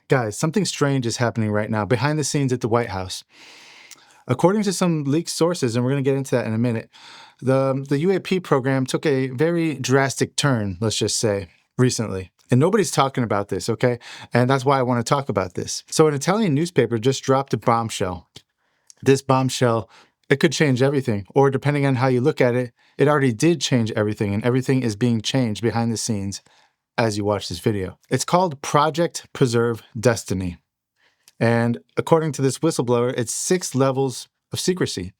Guys, something strange is happening right now behind the scenes at the White House. According to some leaked sources, and we're going to get into that in a minute, the UAP program took a very drastic turn, let's just say, recently. And nobody's talking about this, okay? And that's why I want to talk about this. So an Italian newspaper just dropped a bombshell. This bombshell, it could change everything. Or depending on how you look at it, it already did change everything. And everything is being changed behind the scenes as you watch this video. It's called Project Preserve Destiny. And according to this whistleblower, it's 6 levels of secrecy.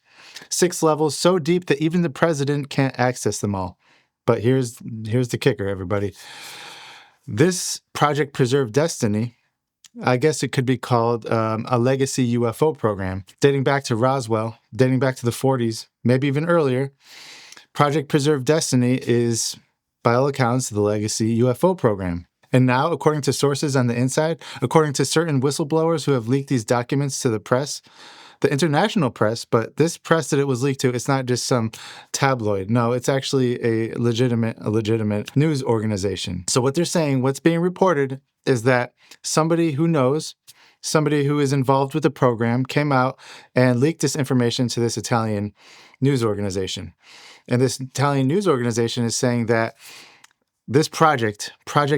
6 levels so deep that even the president can't access them all. But here's the kicker, everybody. This Project Preserve Destiny, I guess it could be called a legacy UFO program, dating back to Roswell, dating back to the 40s, maybe even earlier. Project Preserve Destiny is, by all accounts, the legacy UFO program. And now, according to sources on the inside, according to certain whistleblowers who have leaked these documents to the press, the international press, but this press that it was leaked to, it's not just some tabloid. No, it's actually a legitimate news organization. So what they're saying, what's being reported is that somebody who knows, somebody who is involved with the program came out and leaked this information to this Italian news organization. And this Italian news organization is saying that this Project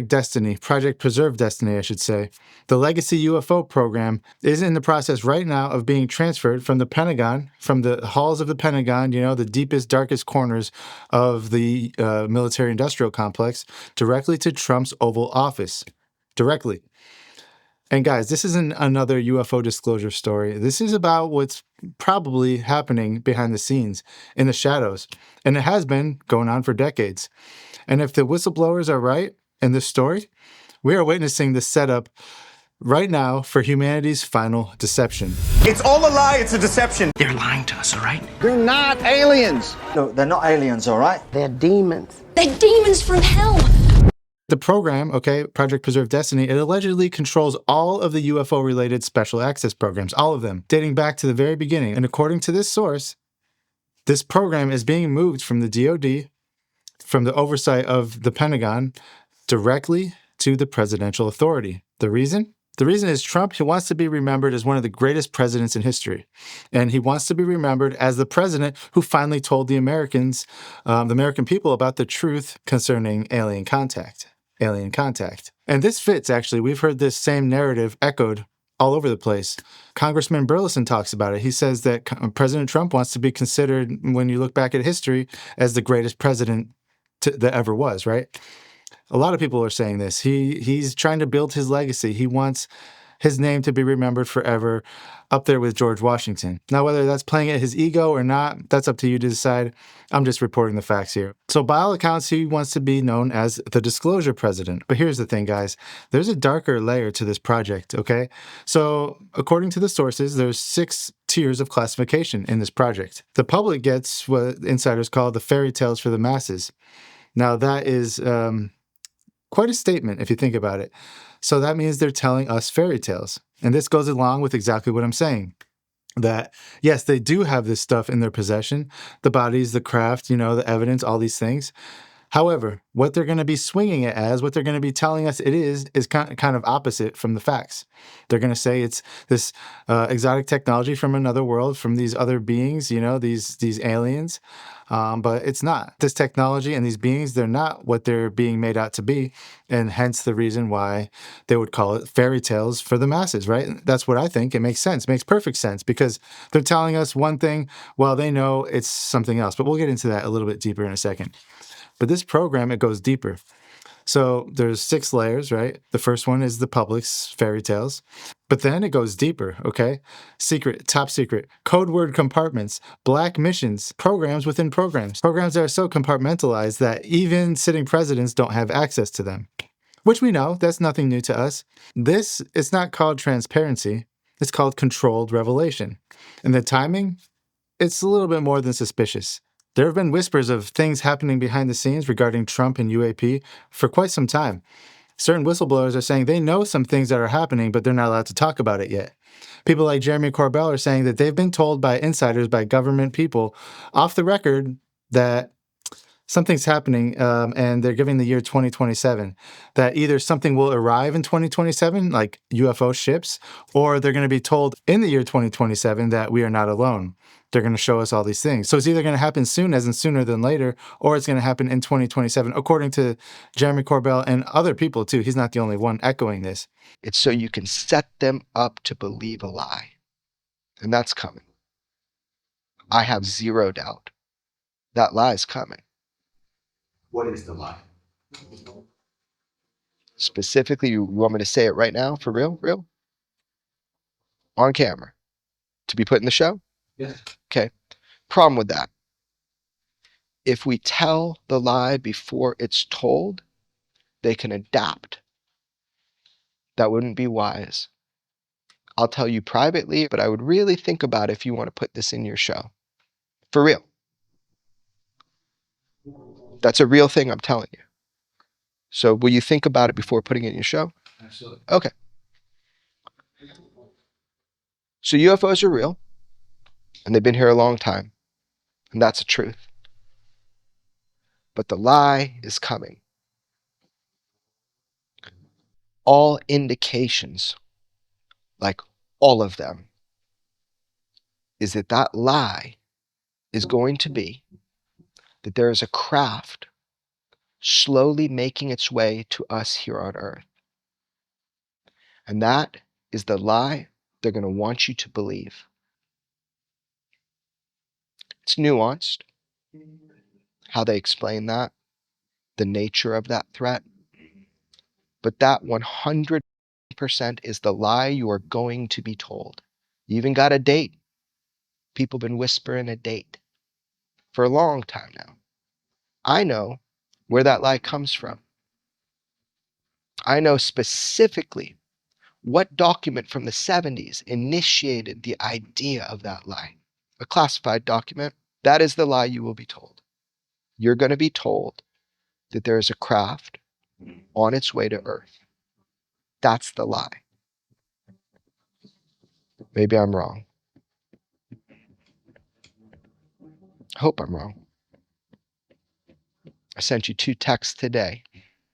Destiny, Project Preserve Destiny, I should say, the legacy UFO program is in the process right now of being transferred from the Pentagon, from the halls of the Pentagon, the deepest, darkest corners of the military-industrial complex, directly to Trump's Oval Office. Directly. And guys, this isn't another UFO disclosure story. This is about what's probably happening behind the scenes, in the shadows. And it has been going on for decades. And if the whistleblowers are right in this story, we are witnessing the setup right now for humanity's final deception. It's all a lie. It's a deception. They're lying to us, all right? They're not aliens. No, they're not aliens, all right? They're demons. They're demons from hell. The program, Project Preserve Destiny, it allegedly controls all of the UFO-related special access programs, all of them, dating back to the very beginning. And according to this source, this program is being moved from the DoD, from the oversight of the Pentagon, directly to the presidential authority. The reason? The reason is Trump, he wants to be remembered as one of the greatest presidents in history. And he wants to be remembered as the president who finally told the Americans, the American people, about the truth concerning alien contact. And this fits, actually. We've heard this same narrative echoed all over the place. Congressman Burleson talks about it. He says that President Trump wants to be considered, when you look back at history, as the greatest president that ever was, right? A lot of people are saying this. He's trying to build his legacy. He wants his name to be remembered forever, up there with George Washington. Now, whether that's playing at his ego or not, that's up to you to decide. I'm just reporting the facts here. So by all accounts, he wants to be known as the disclosure president. But here's the thing, guys. There's a darker layer to this project, okay? So according to the sources, there's 6 tiers of classification in this project. The public gets what insiders call the fairy tales for the masses. Now, that is quite a statement if you think about it. So that means they're telling us fairy tales. And this goes along with exactly what I'm saying. That, yes, they do have this stuff in their possession, the bodies, the craft, the evidence, all these things. However, what they're going to be swinging it as, what they're going to be telling us it is kind of opposite from the facts. They're going to say it's this exotic technology from another world, from these other beings, these aliens. But it's not. This technology and these beings, they're not what they're being made out to be. And hence the reason why they would call it fairy tales for the masses, right? That's what I think. It makes sense. It makes perfect sense because they're telling us one thing while they know it's something else. But we'll get into that a little bit deeper in a second. But this program, it goes deeper. So there's 6 layers, right? The first one is the public's fairy tales. But then it goes deeper, okay? Secret, top secret, code word compartments, black missions, programs within programs. Programs that are so compartmentalized that even sitting presidents don't have access to them. Which we know, that's nothing new to us. This is not called transparency. It's called controlled revelation. And the timing, it's a little bit more than suspicious. There have been whispers of things happening behind the scenes regarding Trump and UAP for quite some time. Certain whistleblowers are saying they know some things that are happening, but they're not allowed to talk about it yet. People like Jeremy Corbell are saying that they've been told by insiders, by government people, off the record, that something's happening, and they're giving the year 2027, that either something will arrive in 2027, like UFO ships, or they're going to be told in the year 2027 that we are not alone. They're going to show us all these things. So it's either going to happen soon, as in sooner than later, or it's going to happen in 2027, according to Jeremy Corbell and other people too. He's not the only one echoing this. It's so you can set them up to believe a lie. And that's coming. I have zero doubt. That lie is coming. What is the lie? Specifically, you want me to say it right now? For real? Real? On camera. To be put in the show? Yeah. Okay. Problem with that. If we tell the lie before it's told, they can adapt. That wouldn't be wise. I'll tell you privately, but I would really think about if you want to put this in your show. For real. That's a real thing I'm telling you. So will you think about it before putting it in your show? Absolutely. Okay. So UFOs are real, and they've been here a long time, and that's the truth. But the lie is coming. All indications, like all of them, is that that lie is going to be that there is a craft slowly making its way to us here on Earth. And that is the lie they're going to want you to believe. It's nuanced, how they explain that, the nature of that threat. But that 100% is the lie you are going to be told. You even got a date. People have been whispering a date for a long time now. I know where that lie comes from. I know specifically what document from the 70s initiated the idea of that lie. A classified document. That is the lie you will be told. You're going to be told that there is a craft on its way to Earth. That's the lie. Maybe I'm wrong. I hope I'm wrong. I sent you 2 texts today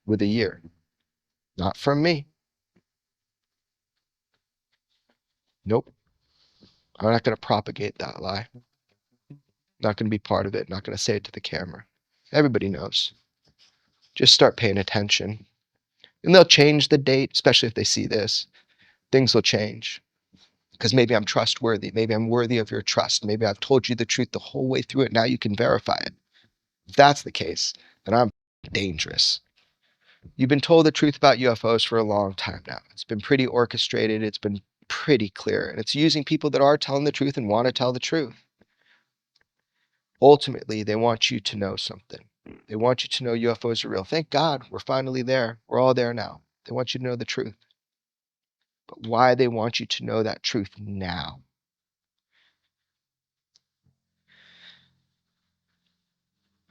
with a year. Not from me. Nope. I'm not going to propagate that lie. Not going to be part of it. Not going to say it to the camera. Everybody knows. Just start paying attention. And they'll change the date, especially if they see this. Things will change. Because maybe I'm trustworthy. Maybe I'm worthy of your trust. Maybe I've told you the truth the whole way through it. Now you can verify it. If that's the case, then I'm dangerous. You've been told the truth about UFOs for a long time now. It's been pretty orchestrated. It's been pretty clear. And it's using people that are telling the truth and want to tell the truth. Ultimately, they want you to know something. They want you to know UFOs are real. Thank God we're finally there. We're all there now. They want you to know the truth. But why they want you to know that truth now?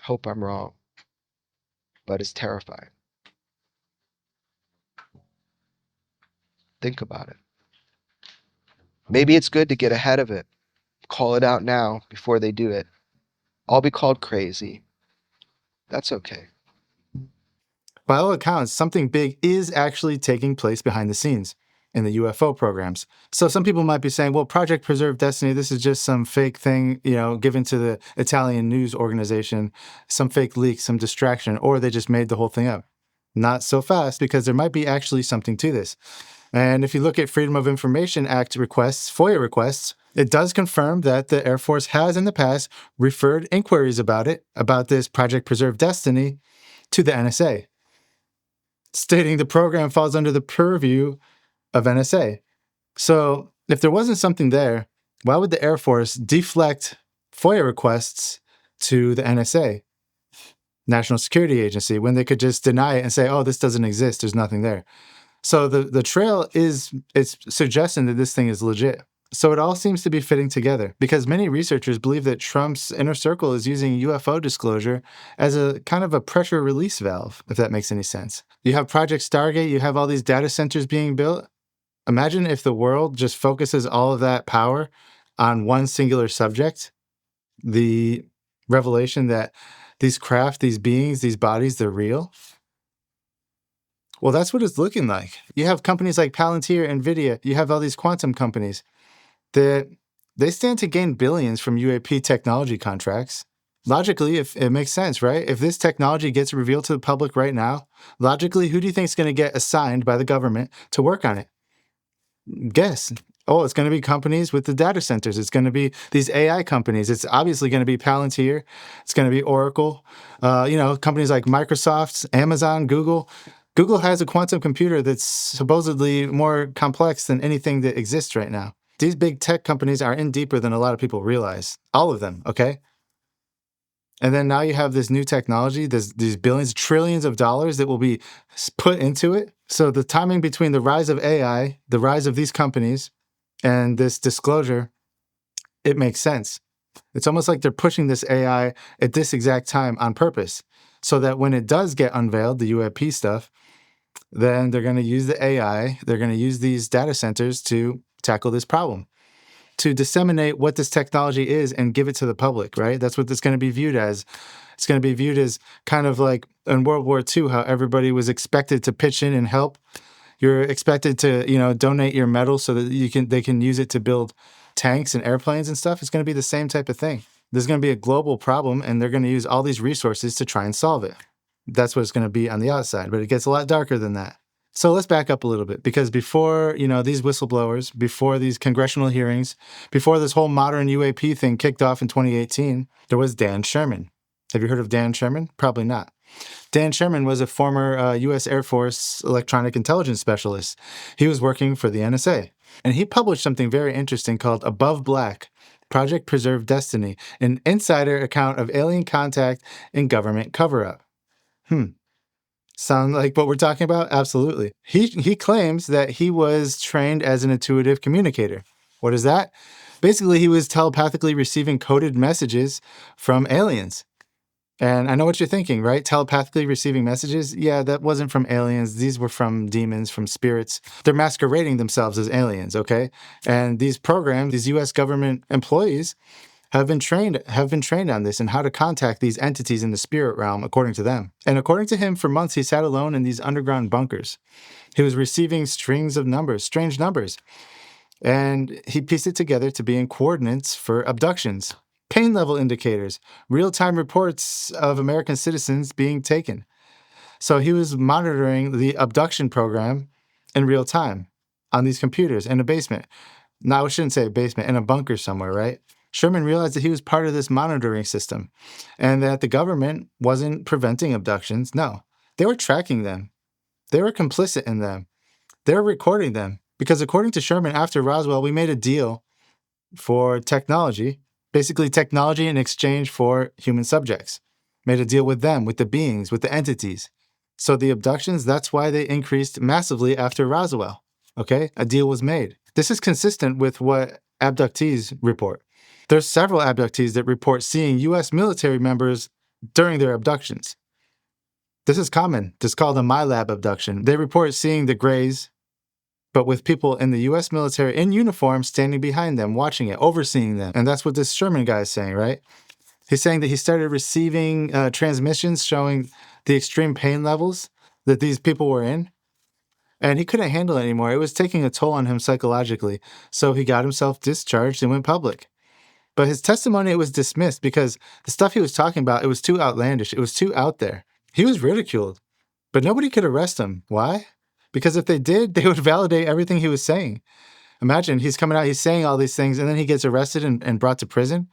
Hope I'm wrong, but it's terrifying. Think about it. Maybe it's good to get ahead of it. Call it out now before they do it. I'll be called crazy. That's okay. By all accounts, something big is actually taking place behind the scenes in the UFO programs. So some people might be saying, well, Project Preserve Destiny, this is just some fake thing, given to the Italian news organization, some fake leak, some distraction, or they just made the whole thing up. Not so fast, because there might be actually something to this. And if you look at Freedom of Information Act requests, FOIA requests, it does confirm that the Air Force has in the past referred inquiries about this Project Preserve Destiny, to the NSA, stating the program falls under the purview of NSA. So if there wasn't something there, why would the Air Force deflect FOIA requests to the NSA, National Security Agency, when they could just deny it and say, oh, this doesn't exist, there's nothing there? So the trail it's suggesting that this thing is legit. So it all seems to be fitting together, because many researchers believe that Trump's inner circle is using UFO disclosure as a kind of a pressure release valve, if that makes any sense. You have Project Stargate, you have all these data centers being built. Imagine if the world just focuses all of that power on one singular subject, the revelation that these craft, these beings, these bodies, they're real? Well, that's what it's looking like. You have companies like Palantir, NVIDIA, you have all these quantum companies that they stand to gain billions from UAP technology contracts. Logically, if it makes sense, right? If this technology gets revealed to the public right now, logically, who do you think is going to get assigned by the government to work on it? Guess. Oh, it's going to be companies with the data centers. It's going to be these AI companies. It's obviously going to be Palantir. It's going to be Oracle. Companies like Microsoft, Amazon, Google. Google has a quantum computer that's supposedly more complex than anything that exists right now. These big tech companies are in deeper than a lot of people realize. All of them, okay? And then now you have this new technology, these billions, trillions of dollars that will be put into it. So the timing between the rise of AI, the rise of these companies, and this disclosure, it makes sense. It's almost like they're pushing this AI at this exact time on purpose, so that when it does get unveiled, the UAP stuff, then they're going to use the AI, they're going to use these data centers to tackle this problem, to disseminate what this technology is and give it to the public, right? That's what it's going to be viewed as. It's going to be viewed as kind of like in World War II, how everybody was expected to pitch in and help. You're expected to, donate your metal so that they can use it to build tanks and airplanes and stuff. It's going to be the same type of thing. There's going to be a global problem, and they're going to use all these resources to try and solve it. That's what it's going to be on the outside, but it gets a lot darker than that. So let's back up a little bit, because before, these whistleblowers, before these congressional hearings, before this whole modern UAP thing kicked off in 2018, there was Dan Sherman. Have you heard of Dan Sherman? Probably not. Dan Sherman was a former U.S. Air Force electronic intelligence specialist. He was working for the NSA, and he published something very interesting called Above Black, Project Preserve Destiny, an insider account of alien contact and government cover-up. Sound like what we're talking about? Absolutely. He claims that he was trained as an intuitive communicator. What is that? Basically, he was telepathically receiving coded messages from aliens. And I know what you're thinking, right? Telepathically receiving messages? Yeah, that wasn't from aliens. These were from demons, from spirits. They're masquerading themselves as aliens, okay? And these programs, these U.S. government employees have been trained on this and how to contact these entities in the spirit realm, according to them. And according to him, for months, he sat alone in these underground bunkers. He was receiving strings of numbers, strange numbers. And he pieced it together to be in coordinates for abductions, pain level indicators, real-time reports of American citizens being taken. So he was monitoring the abduction program in real time on these computers in a basement. No, I shouldn't say a basement, in a bunker somewhere, right? Sherman realized that he was part of this monitoring system and that the government wasn't preventing abductions. No, they were tracking them. They were complicit in them. They were recording them. Because according to Sherman, after Roswell, we made a deal for technology, basically technology in exchange for human subjects. Made a deal with them, with the beings, with the entities. So the abductions, that's why they increased massively after Roswell. Okay? A deal was made. This is consistent with what abductees report. There's several abductees that report seeing U.S. military members during their abductions. This is common. This is called a MyLab abduction. They report seeing the Greys, but with people in the U.S. military in uniform standing behind them, watching it, overseeing them. And that's what this Sherman guy is saying, right? He's saying that he started receiving transmissions showing the extreme pain levels that these people were in. And he couldn't handle it anymore. It was taking a toll on him psychologically. So he got himself discharged and went public. But his testimony was dismissed because the stuff he was talking about, it was too outlandish. It was too out there. He was ridiculed, but nobody could arrest him. Why? Because if they did, they would validate everything he was saying. Imagine he's coming out, he's saying all these things, and then he gets arrested and brought to prison.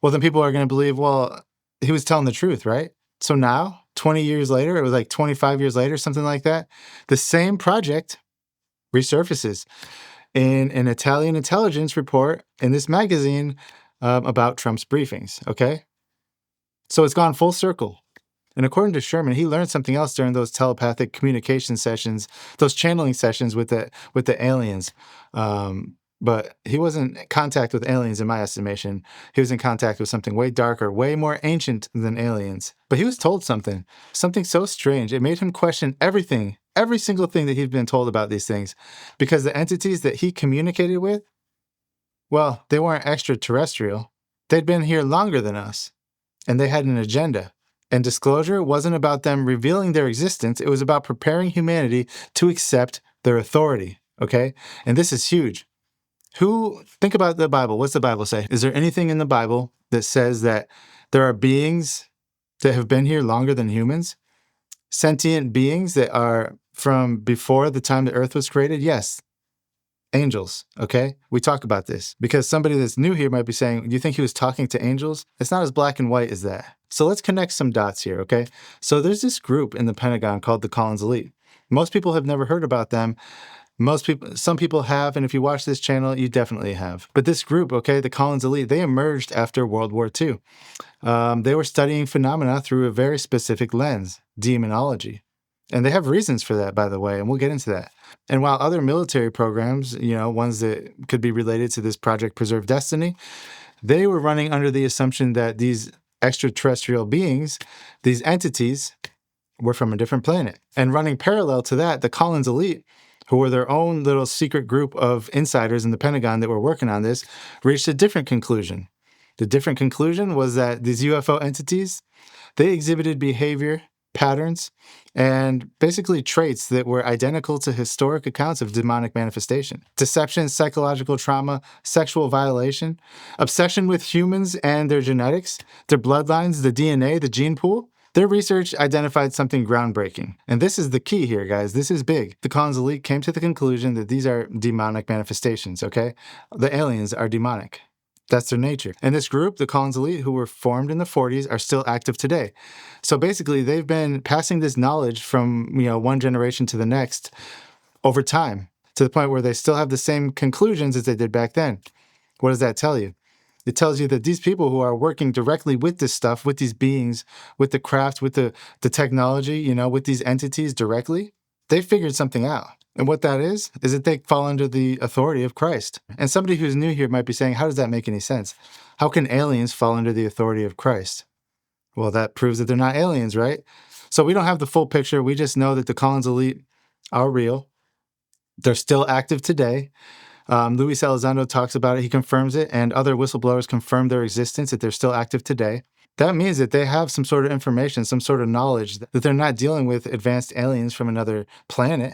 Well, then people are going to believe, well, he was telling the truth, right? So now, 20 years later, it was like 25 years later, something like that, the same project resurfaces in an Italian intelligence report in this magazine about Trump's briefings, okay? So it's gone full circle. And according to Sherman, he learned something else during those telepathic communication sessions, those channeling sessions with the aliens. But he wasn't in contact with aliens, in my estimation. He was in contact with something way darker, way more ancient than aliens. But he was told something so strange. It made him question everything, every single thing that he'd been told about these things. Because the entities that he communicated with, well, they weren't extraterrestrial. They'd been here longer than us. And they had an agenda. And disclosure wasn't about them revealing their existence. It was about preparing humanity to accept their authority. Okay? And this is huge. Think about the Bible. What's the Bible say? Is there anything in the Bible that says that there are beings that have been here longer than humans? Sentient beings that are from before the time the earth was created? Yes. Angels, okay? We talk about this because somebody that's new here might be saying, do you think he was talking to angels? It's not as black and white as that. So let's connect some dots here, okay? So there's this group in the Pentagon called the Collins Elite. Most people have never heard about them. Some people have, and if you watch this channel, you definitely have. But this group, okay, the Collins Elite, they emerged after World War II. They were studying phenomena through a very specific lens, demonology. And they have reasons for that, by the way, and we'll get into that. And while other military programs, ones that could be related to this Project Preserve Destiny, they were running under the assumption that these extraterrestrial beings, these entities, were from a different planet. And running parallel to that, the Collins Elite, who were their own little secret group of insiders in the Pentagon that were working on this, reached a different conclusion. The different conclusion was that these UFO entities, they exhibited behavior, patterns, and basically traits that were identical to historic accounts of demonic manifestation. Deception, psychological trauma, sexual violation, obsession with humans and their genetics, their bloodlines, the DNA, the gene pool. Their research identified something groundbreaking. And this is the key here, guys. This is big. The Collins Elite came to the conclusion that these are demonic manifestations, okay? The aliens are demonic. That's their nature. And this group, the Collins Elite, who were formed in the 40s, are still active today. So basically, they've been passing this knowledge from, one generation to the next over time, to the point where they still have the same conclusions as they did back then. What does that tell you? It tells you that these people who are working directly with this stuff, with these beings, with the craft, with the technology, with these entities directly, they figured something out. And what that is that they fall under the authority of Christ. And somebody who's new here might be saying, how does that make any sense? How can aliens fall under the authority of Christ? Well, that proves that they're not aliens, right? So we don't have the full picture. We just know that the Collins Elite are real. They're still active today. Luis Elizondo talks about it. He confirms it, and other whistleblowers confirm their existence, that they're still active today. That means that they have some sort of information, some sort of knowledge, that they're not dealing with advanced aliens from another planet.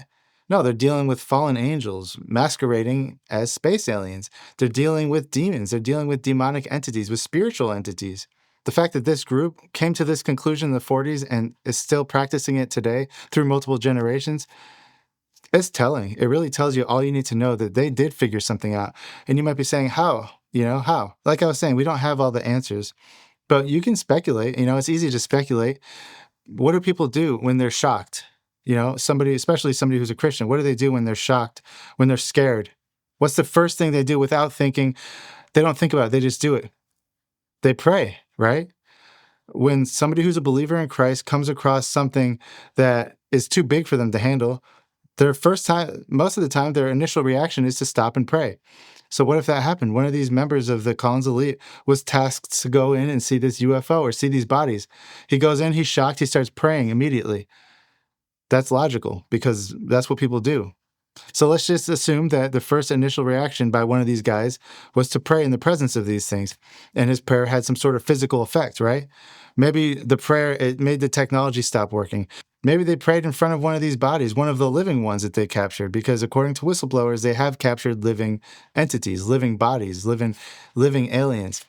No, they're dealing with fallen angels masquerading as space aliens. They're dealing with demons. They're dealing with demonic entities, with spiritual entities. The fact that this group came to this conclusion in the 40s and is still practicing it today through multiple generations, it's telling. It really tells you all you need to know, that they did figure something out. And you might be saying, how? How? Like I was saying, we don't have all the answers, but you can speculate. It's easy to speculate. What do people do when they're shocked? Especially somebody who's a Christian, what do they do when they're shocked, when they're scared? What's the first thing they do without thinking? They don't think about it. They just do it. They pray, right? When somebody who's a believer in Christ comes across something that is too big for them to handle, most of the time, their initial reaction is to stop and pray. So what if that happened? One of these members of the Collins Elite was tasked to go in and see this UFO or see these bodies. He goes in, he's shocked, he starts praying immediately. That's logical, because that's what people do. So let's just assume that the first initial reaction by one of these guys was to pray in the presence of these things, and his prayer had some sort of physical effect, right? Maybe the prayer, it made the technology stop working. Maybe they prayed in front of one of these bodies, one of the living ones that they captured, because according to whistleblowers, they have captured living entities, living bodies, living aliens.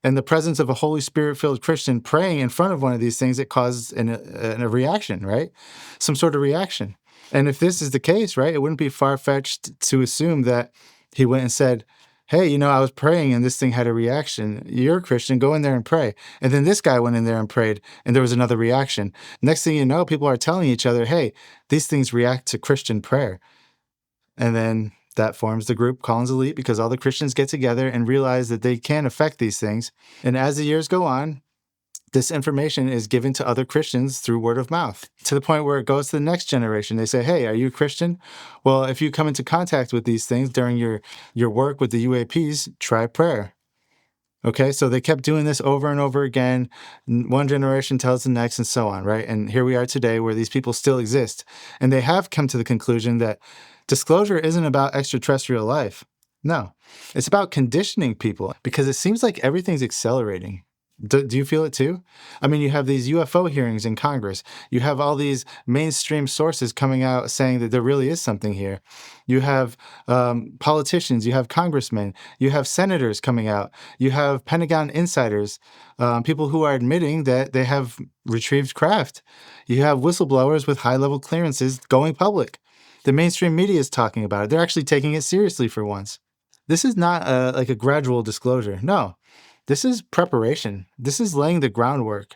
And the presence of a Holy Spirit-filled Christian praying in front of one of these things, it causes a reaction, right? Some sort of reaction. And if this is the case, right, it wouldn't be far-fetched to assume that he went and said, hey, I was praying and this thing had a reaction. You're a Christian, go in there and pray. And then this guy went in there and prayed, and there was another reaction. Next thing you know, people are telling each other, hey, these things react to Christian prayer. And then that forms the group Collins Elite, because all the Christians get together and realize that they can affect these things. And as the years go on, this information is given to other Christians through word of mouth, to the point where it goes to the next generation. They say, hey, are you a Christian? Well, if you come into contact with these things during your work with the UAPs, try prayer. Okay, so they kept doing this over and over again. One generation tells the next, and so on, right? And here we are today, where these people still exist. And they have come to the conclusion that disclosure isn't about extraterrestrial life. No, it's about conditioning people, because it seems like everything's accelerating. Do you feel it too? I mean, you have these UFO hearings in Congress. You have all these mainstream sources coming out saying that there really is something here. You have politicians, you have congressmen, you have senators coming out, you have Pentagon insiders, people who are admitting that they have retrieved craft. You have whistleblowers with high-level clearances going public. The mainstream media is talking about it. They're actually taking it seriously for once. This is not like a gradual disclosure. No. This is preparation. This is laying the groundwork.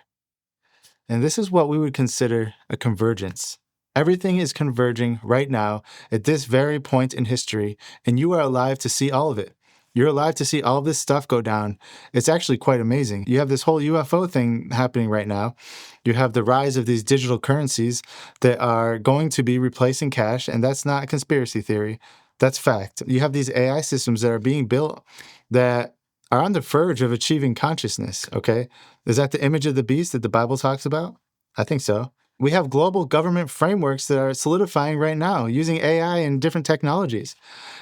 And this is what we would consider a convergence. Everything is converging right now at this very point in history, and you are alive to see all of it. You're alive to see all of this stuff go down. It's actually quite amazing. You have this whole UFO thing happening right now. You have the rise of these digital currencies that are going to be replacing cash, and that's not a conspiracy theory. That's fact. You have these AI systems that are being built that are on the verge of achieving consciousness, okay? Is that the image of the beast that the Bible talks about? I think so. We have global government frameworks that are solidifying right now using AI and different technologies.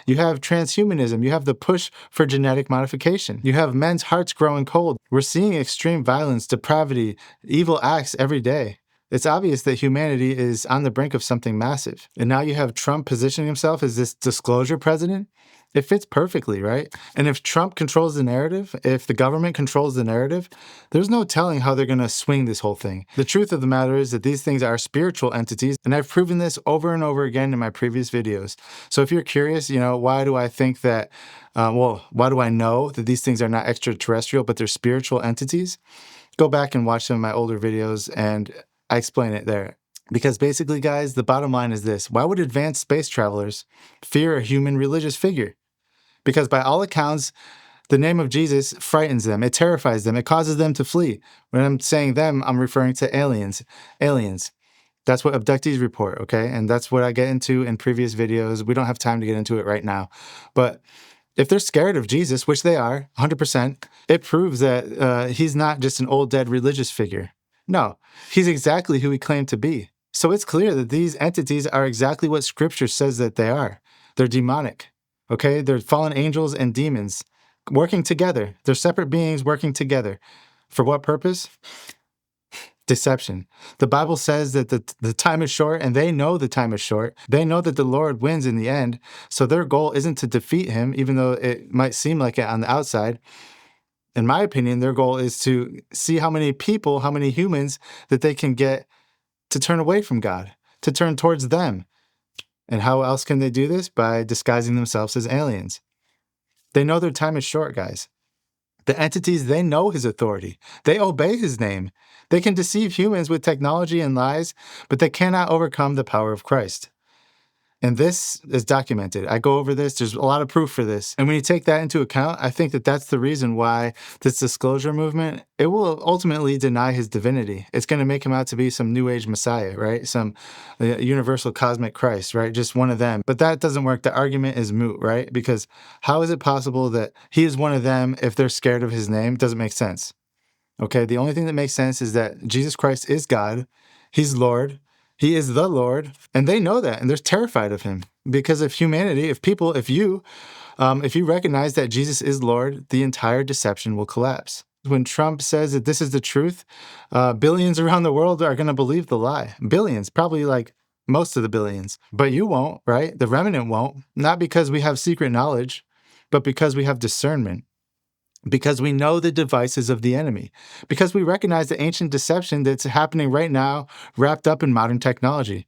You have transhumanism. You have the push for genetic modification. You have men's hearts growing cold. We're seeing extreme violence, depravity, evil acts every day. It's obvious that humanity is on the brink of something massive. And now you have Trump positioning himself as this disclosure president. It fits perfectly, right? And if Trump controls the narrative, if the government controls the narrative, there's no telling how they're going to swing this whole thing. The truth of the matter is that these things are spiritual entities, and I've proven this over and over again in my previous videos. So if you're curious, why do I think that, why do I know that these things are not extraterrestrial, but they're spiritual entities? Go back and watch some of my older videos, and I explain it there. Because basically, guys, the bottom line is this. Why would advanced space travelers fear a human religious figure? Because by all accounts, the name of Jesus frightens them. It terrifies them. It causes them to flee. When I'm saying them, I'm referring to aliens. Aliens. That's what abductees report, okay? And that's what I get into in previous videos. We don't have time to get into it right now. But if they're scared of Jesus, which they are, 100%, it proves that he's not just an old dead religious figure. No, he's exactly who he claimed to be. So it's clear that these entities are exactly what Scripture says that they are. They're demonic, okay? They're fallen angels and demons working together. They're separate beings working together. For what purpose? Deception. The Bible says that the time is short, and they know the time is short. They know that the Lord wins in the end. So their goal isn't to defeat him, even though it might seem like it on the outside. In my opinion, their goal is to see how many people, how many humans that they can get to turn away from God, to turn towards them. And how else can they do this? By disguising themselves as aliens. They know their time is short, guys. The entities, they know his authority. They obey his name. They can deceive humans with technology and lies, but they cannot overcome the power of Christ. And this is documented. I go over this. There's a lot of proof for this. And when you take that into account, I think that that's the reason why this disclosure movement, it will ultimately deny his divinity. It's going to make him out to be some new age Messiah, right? Some universal cosmic Christ, right? Just one of them. But that doesn't work. The argument is moot, right? Because how is it possible that he is one of them if they're scared of his name? Doesn't make sense. Okay, the only thing that makes sense is that Jesus Christ is God. He's Lord. He is the Lord, and they know that, and they're terrified of him because of humanity. If you recognize that Jesus is Lord, the entire deception will collapse. When Trump says that this is the truth, billions around the world are going to believe the lie. Billions, probably like most of the billions. But you won't, right? The remnant won't. Not because we have secret knowledge, but because we have discernment. Because we know the devices of the enemy, because we recognize the ancient deception that's happening right now, wrapped up in modern technology.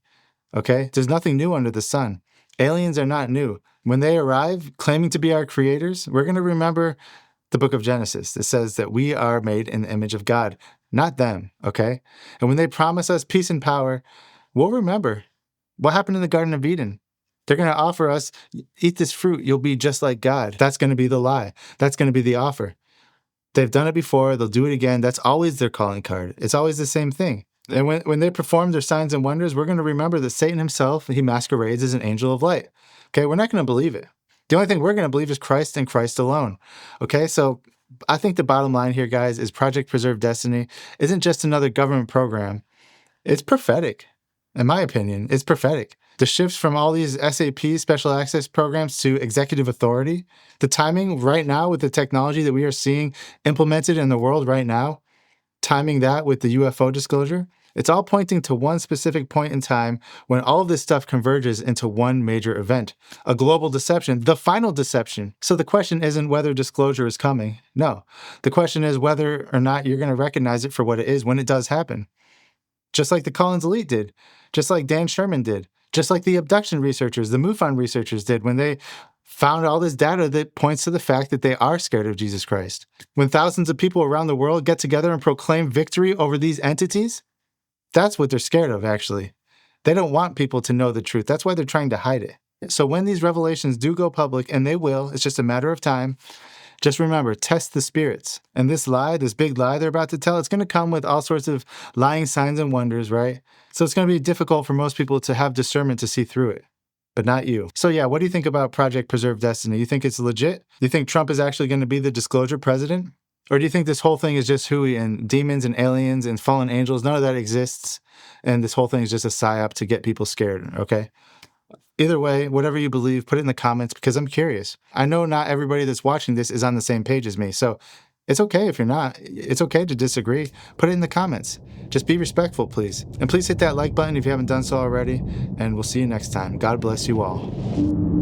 Okay? There's nothing new under the sun. Aliens are not new. When they arrive, claiming to be our creators, we're going to remember the book of Genesis. It says that we are made in the image of God, not them. Okay? And when they promise us peace and power, we'll remember what happened in the Garden of Eden. They're going to offer us, eat this fruit, you'll be just like God. That's going to be the lie. That's going to be the offer. They've done it before. They'll do it again. That's always their calling card. It's always the same thing. And when they perform their signs and wonders, we're going to remember that Satan himself, he masquerades as an angel of light. Okay, we're not going to believe it. The only thing we're going to believe is Christ and Christ alone. Okay, so I think the bottom line here, guys, is Project Preserve Destiny isn't just another government program. It's prophetic. in my opinion, is prophetic. The shifts from all these SAP special access programs to executive authority, the timing right now with the technology that we are seeing implemented in the world right now, timing that with the UFO disclosure, it's all pointing to one specific point in time when all of this stuff converges into one major event, a global deception, the final deception. So the question isn't whether disclosure is coming. No. The question is whether or not you're going to recognize it for what it is when it does happen. Just like the Collins Elite did, just like Dan Sherman did, just like the abduction researchers, the MUFON researchers did when they found all this data that points to the fact that they are scared of Jesus Christ. When thousands of people around the world get together and proclaim victory over these entities, that's what they're scared of, actually. They don't want people to know the truth. That's why they're trying to hide it. So when these revelations do go public, and they will, it's just a matter of time, just remember, test the spirits. And this lie, this big lie they're about to tell, it's going to come with all sorts of lying signs and wonders, right? So it's going to be difficult for most people to have discernment to see through it, but not you. So yeah, what do you think about Project Preserve Destiny? You think it's legit? Do you think Trump is actually going to be the disclosure president? Or do you think this whole thing is just hooey and demons and aliens and fallen angels? None of that exists. And this whole thing is just a psyop to get people scared, okay? Either way, whatever you believe, put it in the comments because I'm curious. I know not everybody that's watching this is on the same page as me. So it's okay if you're not. It's okay to disagree. Put it in the comments. Just be respectful, please. And please hit that like button if you haven't done so already. And we'll see you next time. God bless you all.